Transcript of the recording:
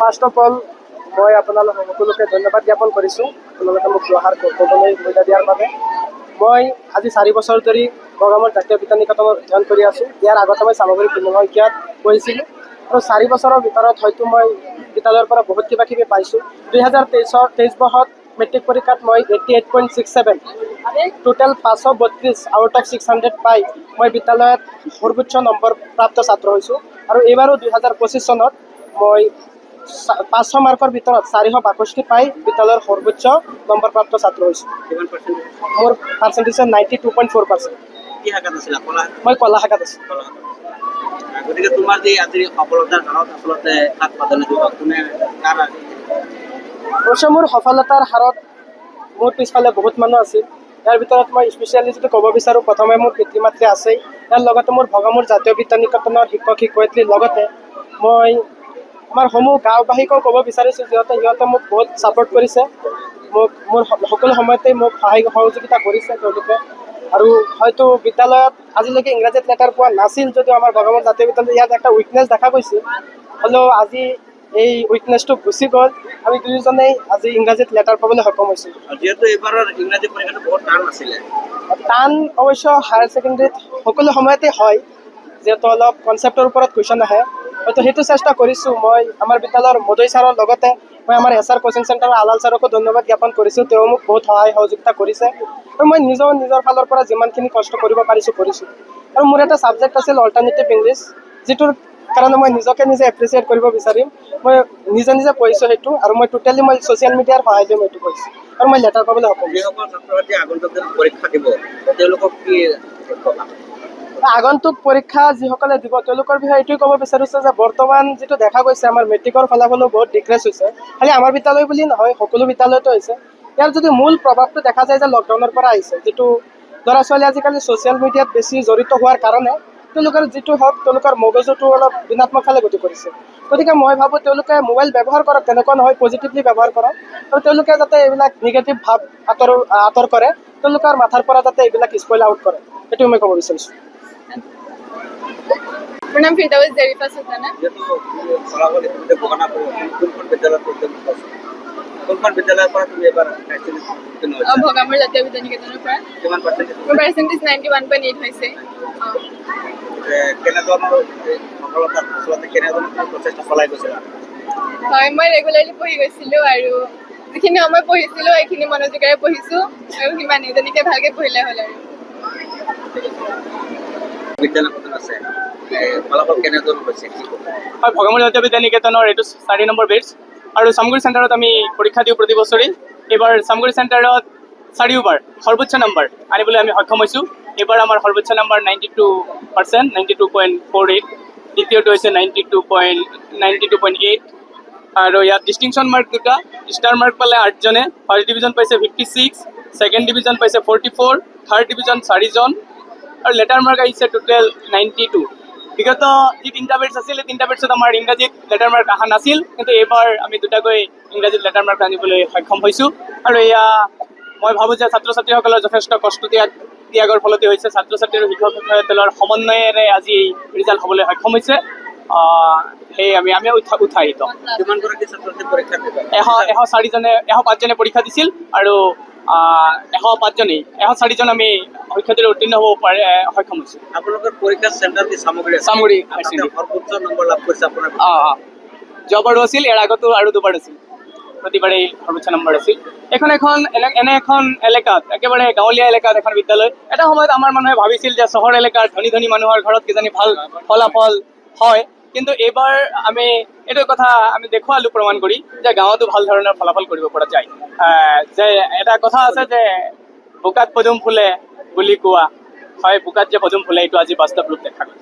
First of all মই আপোনালোক সকলোকে ধন্যবাদ জ্ঞাপন কৰিছোঁ আপোনালোকে মোক ব্যৱহাৰ কৰিবলৈ সুবিধা দিয়াৰ বাবে। মই আজি 4 বছৰ ধৰি বগামাৰ জাতীয় বিজ্ঞান নিকেতনত অধ্যয়ন কৰি আছোঁ। ইয়াৰ আগতে মই চামগুৰি শইকীয়াত পঢ়িছিলোঁ আৰু 4 বছৰৰ ভিতৰত হয়তো মই বিদ্যালয়ৰ পৰা বহুত কিবা কিবি পাইছোঁ। 2023 বৰ্ষত মেট্ৰিক পৰীক্ষাত মই 88.67 টোটেল 532 আউট অফ 600 পাই মই বিদ্যালয়ত সৰ্বোচ্চ নম্বৰ প্ৰাপ্ত ছাত্ৰ হৈছোঁ। আৰু এইবাৰো 2025 চনত মই 500 মাৰ্কৰ ভিতৰত 462 পাই বিদ্যালয়ৰ সৰ্বোচ্চ নম্বৰ প্ৰাপ্ত ছাত্ৰ হৈছোঁ। মোৰ পাৰ্চেণ্টেজ 92.4%। কি শাখাত আছিলা? কলা? মই কলা শাখাত আছোঁ। গতিকে তোমাৰ যে আজিৰ সফলতাৰ হাৰত আচলতে কাক প্ৰাধান্য দিবা? কোনে কাৰ অৱশ্যে মোৰ সফলতাৰ হাৰত মোৰ পিছফালে বহুত মানুহ আছিল। ইয়াৰ ভিতৰত মই স্পেচিয়েলি যদি ক'ব বিচাৰোঁ, প্ৰথমে মোৰ পিতৃ মাতৃ আছেই। ইয়াৰ লগতে মোৰ ভগামূৰ জাতীয় বিজ্ঞান নিকেতনৰ শিক্ষক শিক্ষয়িত্ৰীৰ লগতে মই আমাৰ সমূহ গাঁওবাসীকো ক'ব বিচাৰিছোঁ, সিহঁতে মোক বহুত ছাপোৰ্ট কৰিছে। মোৰ সকলো সময়তেই মোক সহায় সহযোগিতা কৰিছে তেওঁলোকে। আৰু হয়তো বিদ্যালয়ত আজিলৈকে ইংৰাজীত লেটাৰ পোৱা নাছিল যদিও আমাৰ ভগামূৰ জাতীয় বিদ্যালয়ত ইয়াত একটা উইকনেছ দেখা গৈছিল। হ'লেও আজি এই উইকনেছটো গুচি গ'ল। আমি দুয়োজনেই আজি ইংৰাজীত লেটাৰ পাবলৈ সক্ষম হৈছিলোঁ। যিহেতু এইবাৰৰ ইংৰাজী পৰীক্ষাটো বহুত টান আছিলে। টান অৱশ্য হায়াৰ ছেকেণ্ডেৰীত সকলো সময়তে হয়, যিহেতু অলপ কনচেপ্টৰ ওপৰত কুৱেশ্যন আহে। হয়তো সেইটো চেষ্টা কৰিছোঁ। মই আমাৰ বিদ্যালয়ৰ মদৈ ছাৰৰ লগতে মই আমাৰ এছ আৰ কোচিং চেণ্টাৰৰ আলাল ছাৰকো ধন্যবাদ জ্ঞাপন কৰিছোঁ। তেওঁ মোক বহুত সহায় সহযোগিতা কৰিছে আৰু মই নিজৰ ফালৰ পৰা যিমানখিনি কষ্ট কৰিব পাৰিছোঁ কৰিছোঁ। আৰু মোৰ এটা ছাবজেক্ট আছিল অল্টাৰনেটিভ ইংলিছ, যিটোৰ কাৰণে মই নিজকে নিজে এপ্ৰিচিয়েট কৰিব বিচাৰিম। মই নিজে পঢ়িছোঁ সেইটো, আৰু মই টোটেলি মই ছ'চিয়েল মিডিয়াৰ সহায় লৈ মই এইটো কৰিছোঁ আৰু মই লেটাৰ পাবলৈ সক্ষম হৈছোঁ। যিসকল ছাত্ৰ ছাত্ৰী আগন্তুক দিনত পৰীক্ষা দিব তেওঁলোকক কি ক'বা? আগন্তুক পৰীক্ষা যিসকলে দিব তেওঁলোকৰ বিষয়ে এইটোৱে ক'ব বিচাৰিছোঁ যে বৰ্তমান যিটো দেখা গৈছে আমাৰ মেট্ৰিকৰ ফলাফলো বহুত ডিক্ৰেছ হৈছে। খালি আমাৰ বিদ্যালয় বুলি নহয়, সকলো বিদ্যালয়তো হৈছে। ইয়াৰ যদি মূল প্ৰভাৱটো দেখা যায় যে লকডাউনৰ পৰা আহিছে, যিটো ল'ৰা ছোৱালী আজিকালি ছ'চিয়েল মিডিয়াত বেছি জড়িত হোৱাৰ কাৰণে তেওঁলোকৰ যিটো হওক তেওঁলোকৰ মগজুটো অলপ ঋণাত্মক ফালে গতি কৰিছে। গতিকে মই ভাবোঁ তেওঁলোকে মোবাইল ব্যৱহাৰ কৰক, তেনেকুৱা নহয়, পজিটিভলি ব্যৱহাৰ কৰক। আৰু তেওঁলোকে যাতে এইবিলাক নিগেটিভ ভাৱ আঁতৰ কৰে, তেওঁলোকৰ মাথাৰ পৰা যাতে এইবিলাক স্পইল আউট কৰে, সেইটো মই ক'ব বিচাৰিছোঁ। মোৰ নাম ফিৰদাউছ জেৰিফা সুলতানা। যেহেতু ফলাফল ইতিমধ্যে ঘোষণা কৰিব, কোনখন বিদ্যালয়ত কোনখন বিদ্যালয়ৰ পৰা তুমি এবাৰ ভগামূৰ জাতীয় বিজ্ঞান নিকেতনৰ পৰা। কিমান পাৰ্চেণ্টেজ? মোৰ পাৰ্চেণ্টেজ 91.8 হৈছে। কেনেধৰণৰ সফলতাৰ আচলতে কেনেধৰণৰ প্ৰচেষ্টা চলাই গৈছিলা? হয়, মই ৰেগুলাৰলি পঢ়ি গৈছিলোঁ আৰু যিখিনি সময় পঢ়িছিলোঁ সেইখিনি মনোযোগেৰে পঢ়িছোঁ আৰু সিমানেই, যেনেকৈ ভালকৈ পঢ়িলে হ'ল আৰু। বিদ্যালয় আছে ফলাফল কেনেধৰণৰ হৈছে? হয়, ভগামূৰ জাতীয় বিজ্ঞান নিকেতনৰ এইটো 4 নম্বৰ বেটছ আৰু চামগুৰি চেণ্টাৰত আমি পৰীক্ষা দিওঁ প্ৰতি বছৰেই। এইবাৰ চামগুৰি চেণ্টাৰত 4বাৰ সৰ্বোচ্চ নম্বৰ আনিবলৈ আমি সক্ষম হৈছোঁ। এইবাৰ আমাৰ সৰ্বোচ্চ নম্বৰ 92%, 92.48। দ্বিতীয়টো হৈছে 92.8। আৰু ইয়াত ডিষ্টিংশ্যন মাৰ্ক দুটা, ষ্টাৰ মাৰ্ক পালে 8জনে, ফাৰ্ষ্ট ডিভিজন পাইছে 56, ছেকেণ্ড ডিভিজন পাইছে 44, থাৰ্ড ডিভিজন 4জন আৰু লেটাৰ মাৰ্ক আহিছে টোটেল 92। বিগত যি 3টা বেটছ আছিল, এই 3টা বেটছত আমাৰ ইংৰাজীত লেটাৰ মাৰ্ক অহা নাছিল, কিন্তু এইবাৰ আমি দুটাকৈ ইংৰাজীত লেটাৰ মাৰ্ক আনিবলৈ সক্ষম হৈছোঁ। আৰু এয়া মই ভাবোঁ যে ছাত্ৰ ছাত্ৰীসকলৰ যথেষ্ট কষ্ট ত্যাগৰ ফলতে হৈছে। ছাত্ৰ ছাত্ৰী আৰু শিক্ষক শিক্ষয়িত্ৰীৰ সমন্বয়েৰে আজি এই ৰিজাল্ট হ'বলৈ সক্ষম হৈছে। সেয়ে আমি উৎসাহিত। কিমানগৰাকী ছাত্ৰ ছাত্ৰী পৰীক্ষা দিব? 105জনে পৰীক্ষা দিছিল আৰু 104জন আমি শিক্ষাৰ্থীৰে উত্তীৰ্ণ হ'ব সক্ষম হৈছোঁ। আপোনালোকৰ পৰীক্ষাৰ চেণ্টাৰ কি চামগুৰি? চামগুৰি সৰ্বোচ্চ নম্বৰ লাভ কৰিছে আপোনাৰ? যোৱাবাৰো আছিল, ইয়াৰ আগতো আৰু দুবাৰ আছিল, প্ৰতিবাৰেই সৰ্বোচ্চ নম্বৰ আছিল। এনে এখন এলেকাত, একেবাৰে গাঁৱলীয়া এলেকাত এখন বিদ্যালয়। এটা সময়ত আমাৰ মানুহে ভাবিছিল যে চহৰ এলেকাৰ ধনী ধনী মানুহৰ ঘৰত কিজানি ভাল ফলাফল হয়, কিন্তু এইবাৰ আমি এইটো কথা আমি দেখুৱালোঁ প্ৰমাণ কৰি যে গাঁৱতো ভাল ধৰণৰ ফলাফল কৰিব পৰা যায়। যে এটা কথা আছে যে বোকাত পদুম ফুলে বুলি কোৱা হয়, বোকাত যে পদুম ফুলে এইটো আজি বাস্তৱ ৰূপ দেখা গ'ল।